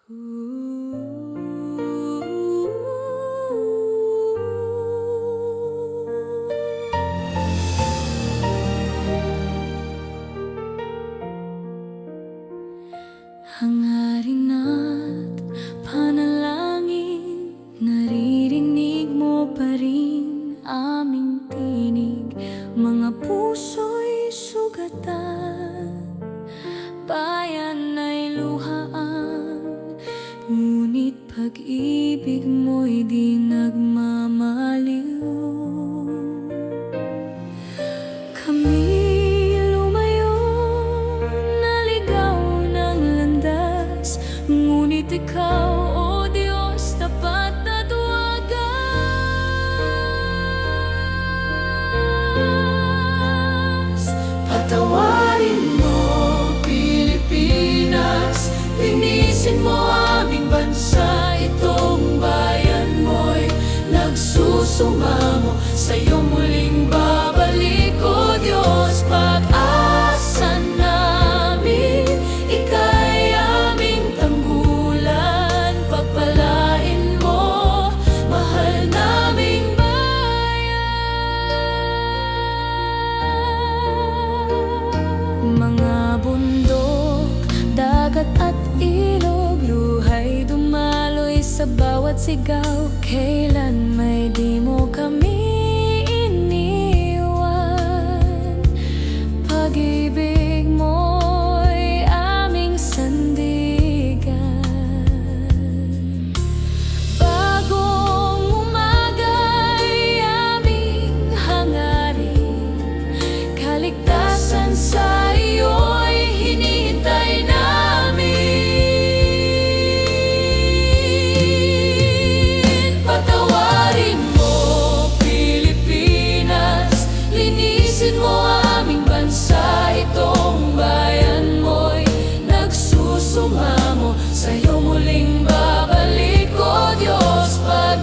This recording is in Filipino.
Hangarin at panalangin, naririnig mo pa rin aming tinig. Mga puso'y sugatan, bayan ay luhaan, ngunit pag-ibig mo'y di nagmamaliw. Kami ngunit ikaw, O Diyos, tapat na tuwagas. Patawarin mo, Pilipinas, linisin mo aming bansa. Itong bayan mo'y nagsusumamo, sa'yo muling babalik, O Diyos, pag-asa namin. Ika'y aming tanggulan, pagpalain mo, mahal naming bayan. Mga bundok, dagat at ilog, luhay dumaloy sa bawat sigaw. Kailan may di mo kami iniwan, pag-ibig mo'y aming sandigan. Bagong umaga'y aming hangarin, kaligtasan sa iyo'y hinihintay namin. Patawarin mo, Pilipinas, linisin mo aming bansa. Itong bayan mo'y nagsusumamo, sa'yo muling babalik, O Diyos, pag